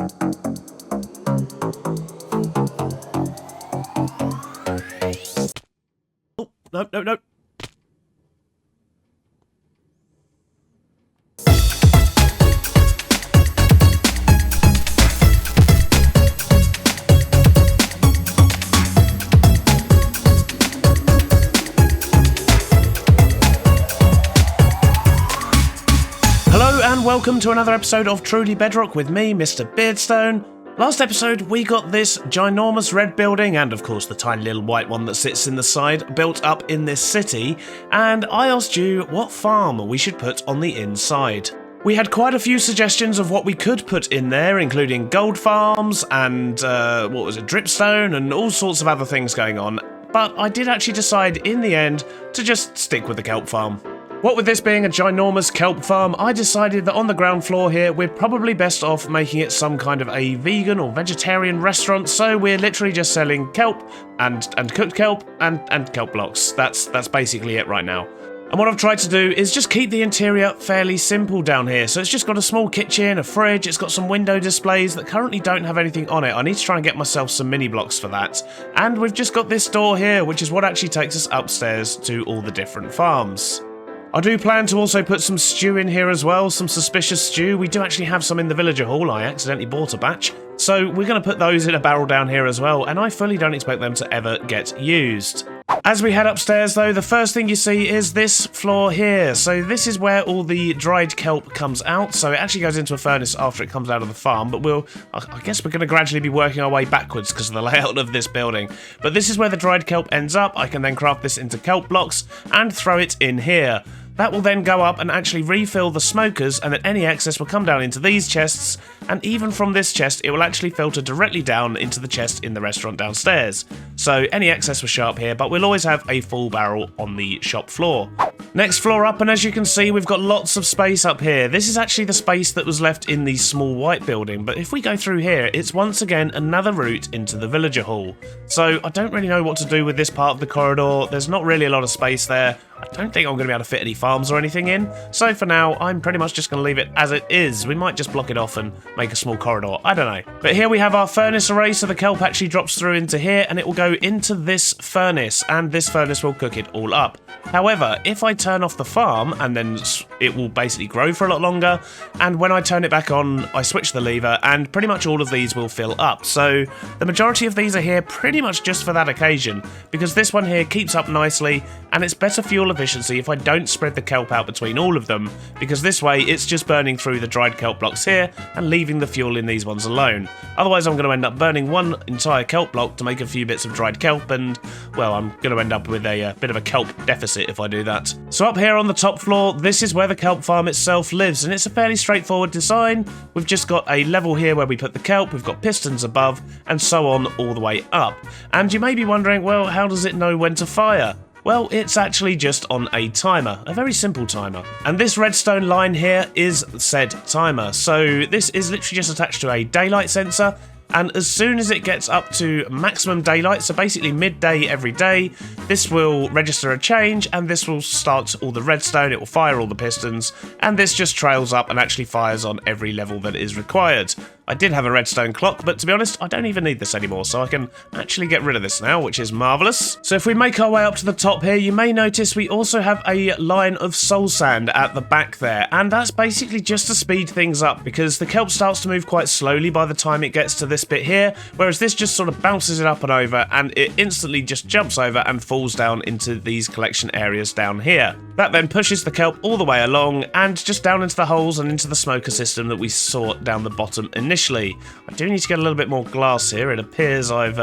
Oh, no, no, no. Welcome to another episode of Truly Bedrock with me, Mr. Beardstone. Last episode, we got this ginormous red building, and of course the tiny little white one that sits in the side, built up in this city, and I asked you what farm we should put on the inside. We had quite a few suggestions of what we could put in there, including gold farms and, dripstone, and all sorts of other things going on, but I did actually decide in the end to just stick with the kelp farm. What with this being a ginormous kelp farm, I decided that on the ground floor here, we're probably best off making it some kind of a vegan or vegetarian restaurant, so we're literally just selling kelp and cooked kelp and kelp blocks. That's basically it right now. And what I've tried to do is just keep the interior fairly simple down here. So it's just got a small kitchen, a fridge, it's got some window displays that currently don't have anything on it. I need to try and get myself some mini blocks for that. And we've just got this door here, which is what actually takes us upstairs to all the different farms. I do plan to also put some stew in here as well, some suspicious stew. We do actually have some in the villager hall. I accidentally bought a batch. So we're going to put those in a barrel down here as well, and I fully don't expect them to ever get used. As we head upstairs though, the first thing you see is this floor here. So this is where all the dried kelp comes out. So it actually goes into a furnace after it comes out of the farm, but I guess we're going to gradually be working our way backwards because of the layout of this building. But this is where the dried kelp ends up. I can then craft this into kelp blocks and throw it in here. That will then go up and actually refill the smokers, and then any excess will come down into these chests, and even from this chest it will actually filter directly down into the chest in the restaurant downstairs. So any excess will show up here, but we'll always have a full barrel on the shop floor. Next floor up, and as you can see we've got lots of space up here. This is actually the space that was left in the small white building, but if we go through here it's once again another route into the villager hall. So I don't really know what to do with this part of the corridor. There's not really a lot of space there. I don't think I'm going to be able to fit any farms or anything in, so for now I'm pretty much just going to leave it as it is. We might just block it off and make a small corridor, I don't know. But here we have our furnace array, so the kelp actually drops through into here and it will go into this furnace, and this furnace will cook it all up. However, if I turn off the farm, and then it will basically grow for a lot longer, and when I turn it back on, I switch the lever, and pretty much all of these will fill up. So the majority of these are here pretty much just for that occasion, because this one here keeps up nicely, and it's better fuel efficiency if I don't spread the kelp out between all of them, because this way it's just burning through the dried kelp blocks here and leaving the fuel in these ones alone. Otherwise I'm going to end up burning one entire kelp block to make a few bits of dried kelp, and well, I'm going to end up with a bit of a kelp deficit if I do that. So up here on the top floor, this is where the kelp farm itself lives, and it's a fairly straightforward design. We've just got a level here where we put the kelp, we've got pistons above, and so on all the way up. And you may be wondering, well, how does it know when to fire? Well, it's actually just on a timer, a very simple timer. And this redstone line here is said timer. So this is literally just attached to a daylight sensor, and as soon as it gets up to maximum daylight, so basically midday every day, this will register a change, and this will start all the redstone, it will fire all the pistons, and this just trails up and actually fires on every level that is required. I did have a redstone clock, but to be honest, I don't even need this anymore, so I can actually get rid of this now, which is marvellous. So if we make our way up to the top here, you may notice we also have a line of soul sand at the back there, and that's basically just to speed things up, because the kelp starts to move quite slowly by the time it gets to this bit here, whereas this just sort of bounces it up and over, and it instantly just jumps over and falls down into these collection areas down here. That then pushes the kelp all the way along, and just down into the holes and into the smoker system that we saw down the bottom initially. I do need to get a little bit more glass here. It appears I've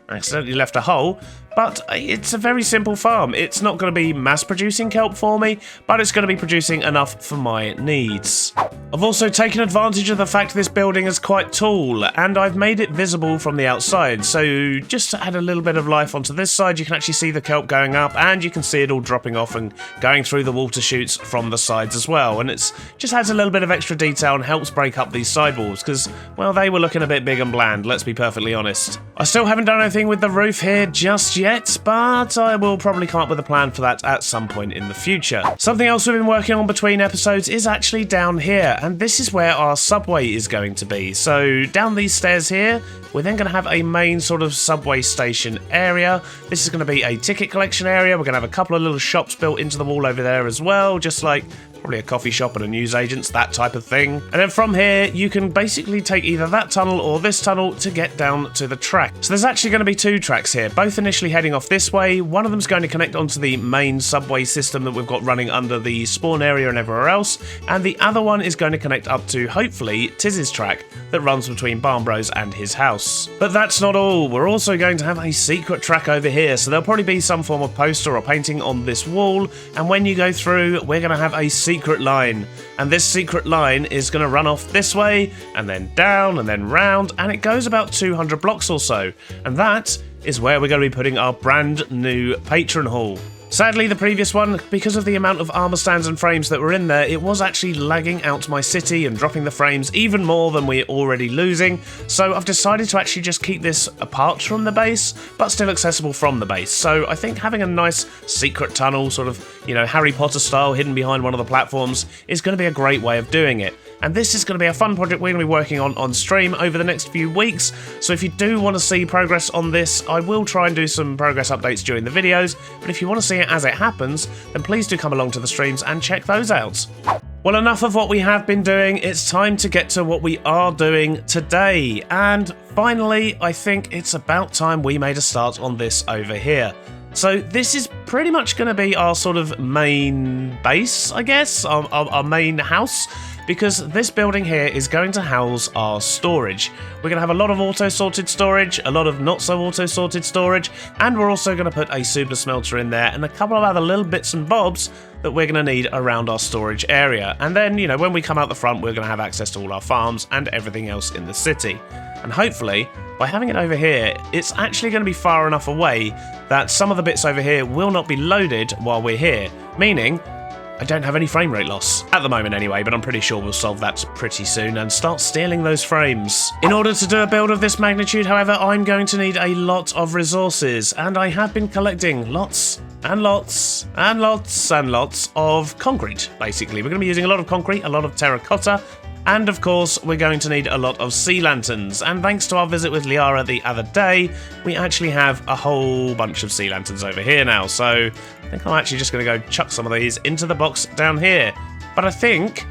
accidentally left a hole, but it's a very simple farm. It's not going to be mass producing kelp for me, but it's going to be producing enough for my needs. I've also taken advantage of the fact this building is quite tall, and I've made it visible from the outside, so just to add a little bit of life onto this side, you can actually see the kelp going up, and you can see it all dropping off and going through the water chutes from the sides as well, and it's just adds a little bit of extra detail and helps break up these sidewalls, because, well, they were looking a bit big and bland, let's be perfectly honest. I still haven't done anything with the roof here just yet, but I will probably come up with a plan for that at some point in the future. Something else we've been working on between episodes is actually down here, and this is where our subway is going to be. So down these stairs here, we're then going to have a main sort of subway station area. This is going to be a ticket collection area. We're going to have a couple of little shops built into the wall over there as well, just like probably a coffee shop and a newsagent's, that type of thing. And then from here, you can basically take either that tunnel or this tunnel to get down to the track. So there's actually going to be two tracks here, both initially heading off this way. One of them's going to connect onto the main subway system that we've got running under the spawn area and everywhere else, and the other one is going to connect up to, hopefully, Tiz's track that runs between Barn Bros and his house. But that's not all. We're also going to have a secret track over here, so there'll probably be some form of poster or painting on this wall, and when you go through, we're going to have a secret line, and this secret line is going to run off this way and then down and then round, and it goes about 200 blocks or so, and that is where we're going to be putting our brand new patron hall. Sadly, the previous one, because of the amount of armor stands and frames that were in there, it was actually lagging out my city and dropping the frames even more than we're already losing, so I've decided to actually just keep this apart from the base, but still accessible from the base. So I think having a nice secret tunnel, sort of, you know, Harry Potter style, hidden behind one of the platforms, is going to be a great way of doing it. And this is going to be a fun project we're going to be working on stream over the next few weeks, so if you do want to see progress on this, I will try and do some progress updates during the videos, but if you want to see it as it happens, then please do come along to the streams and check those out. Well, enough of what we have been doing, it's time to get to what we are doing today, and finally, I think it's about time we made a start on this over here. So this is pretty much going to be our sort of main base, I guess, our main house, because this building here is going to house our storage. We're going to have a lot of auto-sorted storage, a lot of not-so-auto-sorted storage, and we're also going to put a super smelter in there and a couple of other little bits and bobs that we're going to need around our storage area. And then, you know, when we come out the front, we're going to have access to all our farms and everything else in the city. And hopefully, by having it over here, it's actually going to be far enough away that some of the bits over here will not be loaded while we're here, meaning I don't have any frame rate loss. At the moment anyway, but I'm pretty sure we'll solve that pretty soon and start stealing those frames. In order to do a build of this magnitude, however, I'm going to need a lot of resources, and I have been collecting lots and lots and lots and lots of concrete, basically. We're going to be using a lot of concrete, a lot of terracotta, and of course, we're going to need a lot of sea lanterns, and thanks to our visit with Liara the other day, we actually have a whole bunch of sea lanterns over here now, so I think I'm actually just going to go chuck some of these into the box down here. But I think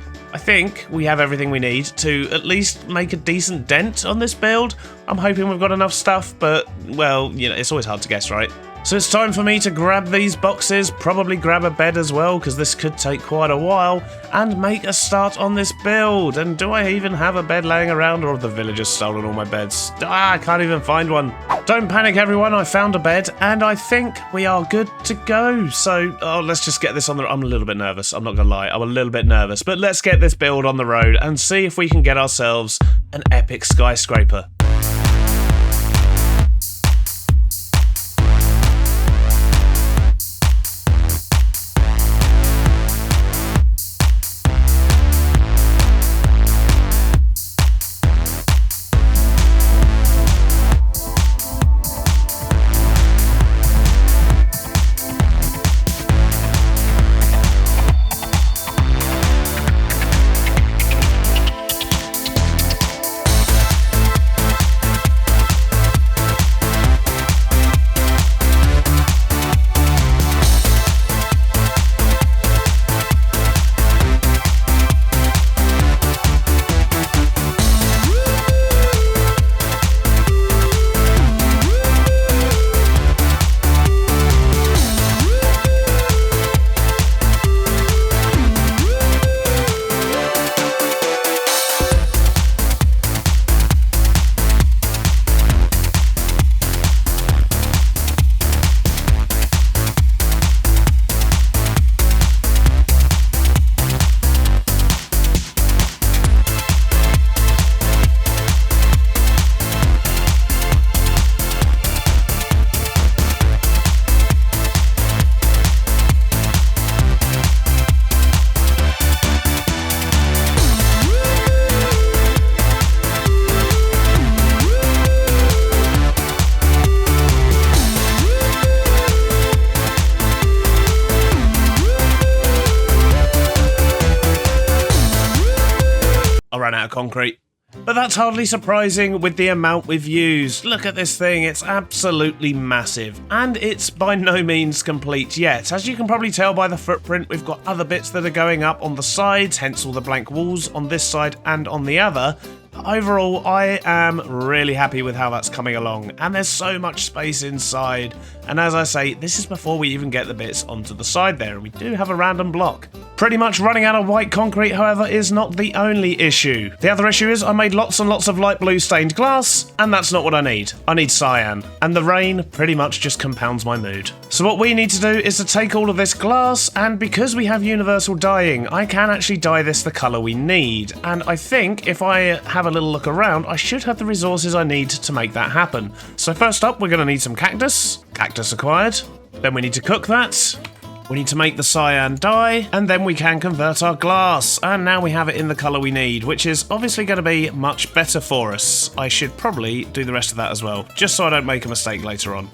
we have everything we need to at least make a decent dent on this build. I'm hoping we've got enough stuff, but, well, you know, it's always hard to guess, right? So it's time for me to grab these boxes, probably grab a bed as well, because this could take quite a while, and make a start on this build. And do I even have a bed laying around, or have the villagers stolen all my beds? I can't even find one. Don't panic, everyone, I found a bed, and I think we are good to go. So, let's just get this on the... I'm a little bit nervous, I'm not gonna lie, I'm a little bit nervous, but let's get this build on the road and see if we can get ourselves an epic skyscraper. of concrete. But that's hardly surprising with the amount we've used. Look at this thing, it's absolutely massive. And it's by no means complete yet. As you can probably tell by the footprint, we've got other bits that are going up on the sides, hence all the blank walls on this side and on the other. Overall, I am really happy with how that's coming along, and there's so much space inside. And as I say, this is before we even get the bits onto the side there, and we do have a random block. Pretty much running out of white concrete, however, is not the only issue. The other issue is I made lots and lots of light blue stained glass, and that's not what I need. I need cyan, and the rain pretty much just compounds my mood. So what we need to do is to take all of this glass, and because we have universal dyeing, I can actually dye this the colour we need. And I think if I have a little look around, I should have the resources I need to make that happen. So first up, we're going to need some cactus. Cactus acquired. Then we need to cook that. We need to make the cyan dye, and then we can convert our glass. And now we have it in the colour we need, which is obviously going to be much better for us. I should probably do the rest of that as well, just so I don't make a mistake later on.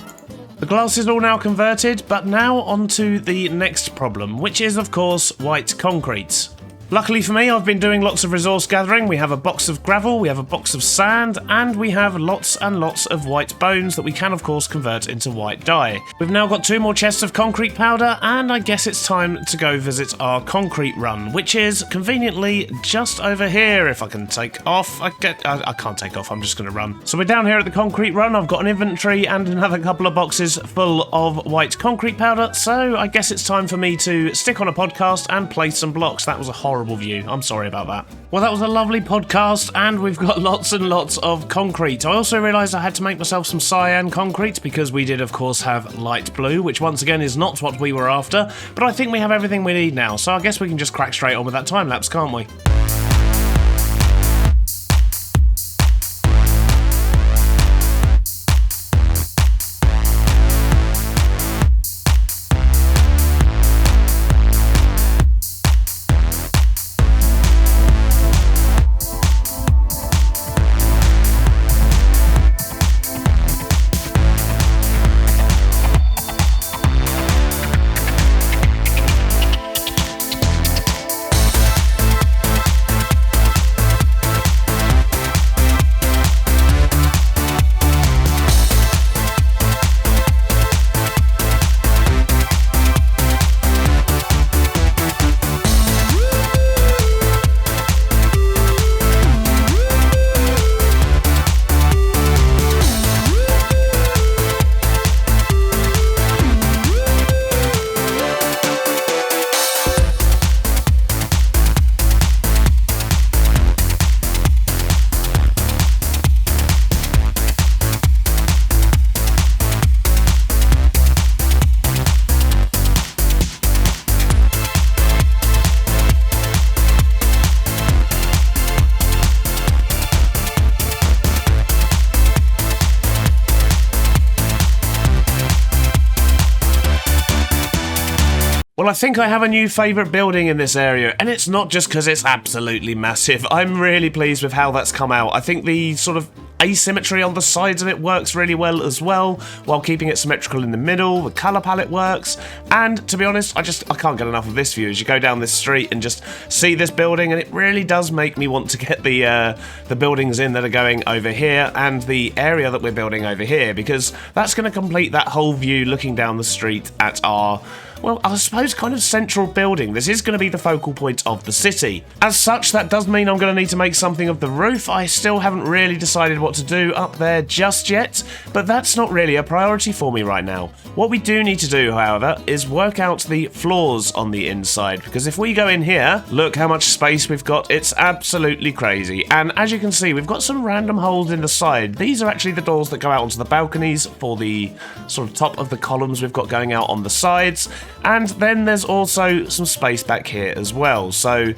The glass is all now converted, but now on to the next problem, which is of course white concrete. Luckily for me, I've been doing lots of resource gathering. We have a box of gravel, we have a box of sand, and we have lots and lots of white bones that we can of course convert into white dye. We've now got 2 more chests of concrete powder, and I guess it's time to go visit our concrete run, which is conveniently just over here. If I can take off, I can't take off, I'm just going to run. So we're down here at the concrete run. I've got an inventory and another couple of boxes full of white concrete powder, so I guess it's time for me to stick on a podcast and place some blocks. That was a horrible view. I'm sorry about that. Well, that was a lovely podcast, and we've got lots and lots of concrete. I also realised I had to make myself some cyan concrete because we did, of course, have light blue, which once again is not what we were after, but I think we have everything we need now, so I guess we can just crack straight on with that time lapse, can't we? Well, I think I have a new favourite building in this area, and it's not just because it's absolutely massive. I'm really pleased with how that's come out. I think the sort of asymmetry on the sides of it works really well as well, while keeping it symmetrical in the middle. The colour palette works, and to be honest, I can't get enough of this view as you go down this street and just see this building, and it really does make me want to get the buildings in that are going over here and the area that we're building over here, because that's going to complete that whole view looking down the street at our, well, I suppose kind of central building. This is going to be the focal point of the city. As such, that does mean I'm going to need to make something of the roof. I still haven't really decided what to do up there just yet, but that's not really a priority for me right now. What we do need to do, however, is work out the floors on the inside, because if we go in here, look how much space we've got. It's absolutely crazy. And as you can see, we've got some random holes in the side. These are actually the doors that go out onto the balconies for the sort of top of the columns we've got going out on the sides. And then there's also some space back here as well. So,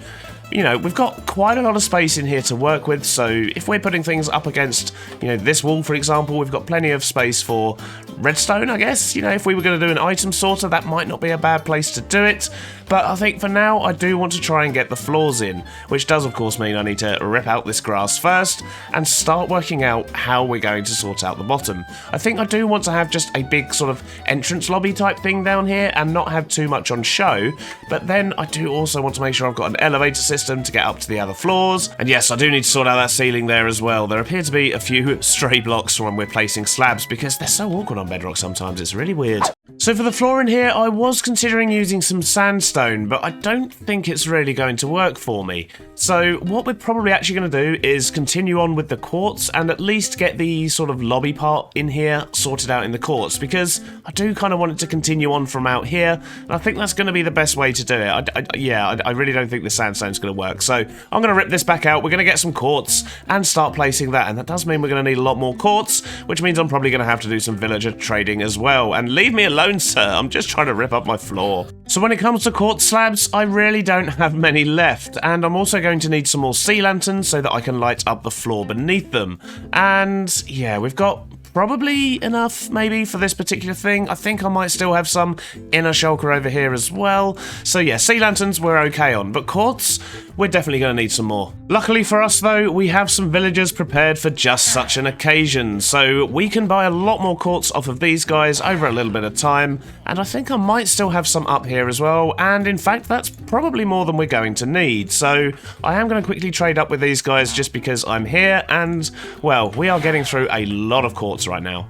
you know, we've got quite a lot of space in here to work with, so if we're putting things up against, you know, this wall, for example, we've got plenty of space for redstone, I guess. You know, if we were going to do an item sorter, that might not be a bad place to do it, but I think for now, I do want to try and get the floors in, which does, of course, mean I need to rip out this grass first and start working out how we're going to sort out the bottom. I think I do want to have just a big sort of entrance lobby type thing down here and not have too much on show, but then I do also want to make sure I've got an elevator system system to get up to the other floors. And yes, I do need to sort out that ceiling there as well. There appear to be a few stray blocks when we're placing slabs because they're so awkward on Bedrock sometimes. It's really weird. So for the floor in here, I was considering using some sandstone, but I don't think it's really going to work for me. So what we're probably actually going to do is continue on with the quartz and at least get the sort of lobby part in here sorted out in the quartz, because I do kind of want it to continue on from out here, and I think that's going to be the best way to do it. I really don't think the sandstone's going to work. So I'm going to rip this back out, we're going to get some quartz and start placing that, and that does mean we're going to need a lot more quartz, which means I'm probably going to have to do some villager trading as well. And leave me alone, sir, I'm just trying to rip up my floor. So when it comes to quartz slabs, I really don't have many left, and I'm also going to need some more sea lanterns so that I can light up the floor beneath them. And yeah, we've got probably enough maybe for this particular thing. I think I might still have some inner shulker over here as well. So yeah, sea lanterns we're okay on, but quartz, we're definitely going to need some more. Luckily for us though, we have some villagers prepared for just such an occasion, so we can buy a lot more quartz off of these guys over a little bit of time, and I think I might still have some up here as well, and in fact that's probably more than we're going to need. So I am going to quickly trade up with these guys just because I'm here, and well, we are getting through a lot of quartz right now.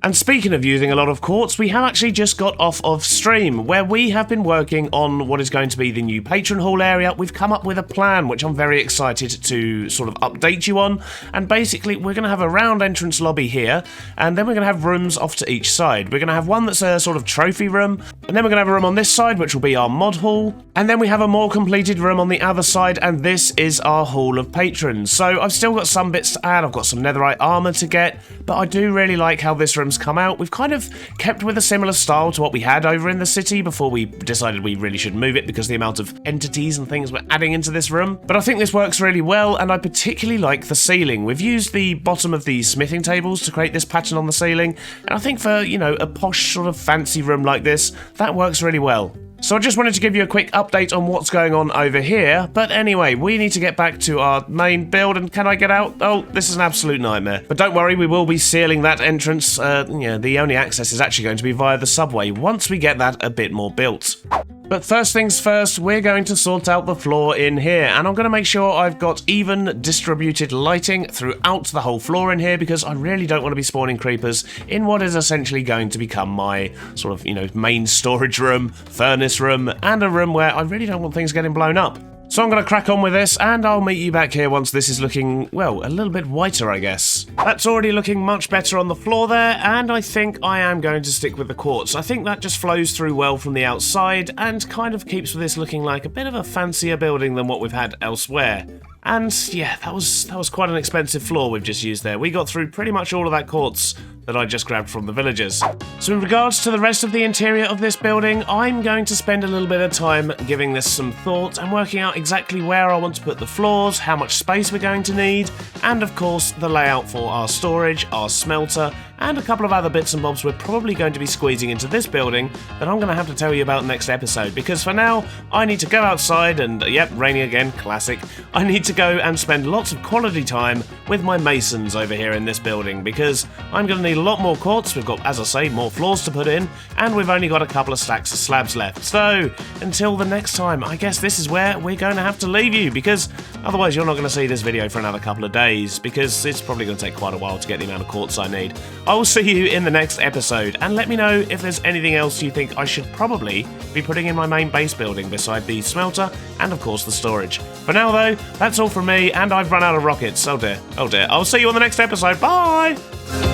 And speaking of using a lot of quartz, we have actually just got off of stream, where we have been working on what is going to be the new patron hall area. We've come up with a plan, which I'm very excited to sort of update you on. And basically, we're going to have a round entrance lobby here, and then we're going to have rooms off to each side. We're going to have one that's a sort of trophy room, and then we're going to have a room on this side, which will be our mod hall. And then we have a more completed room on the other side, and this is our hall of patrons. So I've still got some bits to add. I've got some netherite armor to get, but I do really like how this room's come out. We've kind of kept with a similar style to what we had over in the city before we decided we really should move it because the amount of entities and things we're adding into this room. But I think this works really well, and I particularly like the ceiling. We've used the bottom of these smithing tables to create this pattern on the ceiling, and I think for, you know, a posh sort of fancy room like this, that works really well. So I just wanted to give you a quick update on what's going on over here, but anyway, we need to get back to our main build, and can I get out? Oh, this is an absolute nightmare. But don't worry, we will be sealing that entrance. Yeah, the only access is actually going to be via the subway once we get that a bit more built. But first things first, we're going to sort out the floor in here, and I'm going to make sure I've got even distributed lighting throughout the whole floor in here, because I really don't want to be spawning creepers in what is essentially going to become my sort of, you know, main storage room, furnace room, and a room where I really don't want things getting blown up. So I'm going to crack on with this, and I'll meet you back here once this is looking, well, a little bit whiter, I guess. That's already looking much better on the floor there, and I think I am going to stick with the quartz. I think that just flows through well from the outside, and kind of keeps this looking like a bit of a fancier building than what we've had elsewhere. And yeah, that was quite an expensive floor we've just used there. We got through pretty much all of that quartz that I just grabbed from the villagers. So in regards to the rest of the interior of this building, I'm going to spend a little bit of time giving this some thought and working out exactly where I want to put the floors, how much space we're going to need, and of course the layout for our storage, our smelter, and a couple of other bits and bobs we're probably going to be squeezing into this building that I'm going to have to tell you about next episode, because for now I need to go outside and, yep, raining again, classic. I need to go and spend lots of quality time with my masons over here in this building, because I'm going to need a lot more quartz. We've got, as I say, more floors to put in, and we've only got a couple of stacks of slabs left. So until the next time, I guess this is where we're going to have to leave you, because otherwise you're not going to see this video for another couple of days, because it's probably going to take quite a while to get the amount of quartz I need. I will see you in the next episode, and let me know if there's anything else you think I should probably be putting in my main base building beside the smelter and of course the storage. For now though, that's all from me, and I've run out of rockets. Oh dear, oh dear. I'll see you on the next episode. Bye!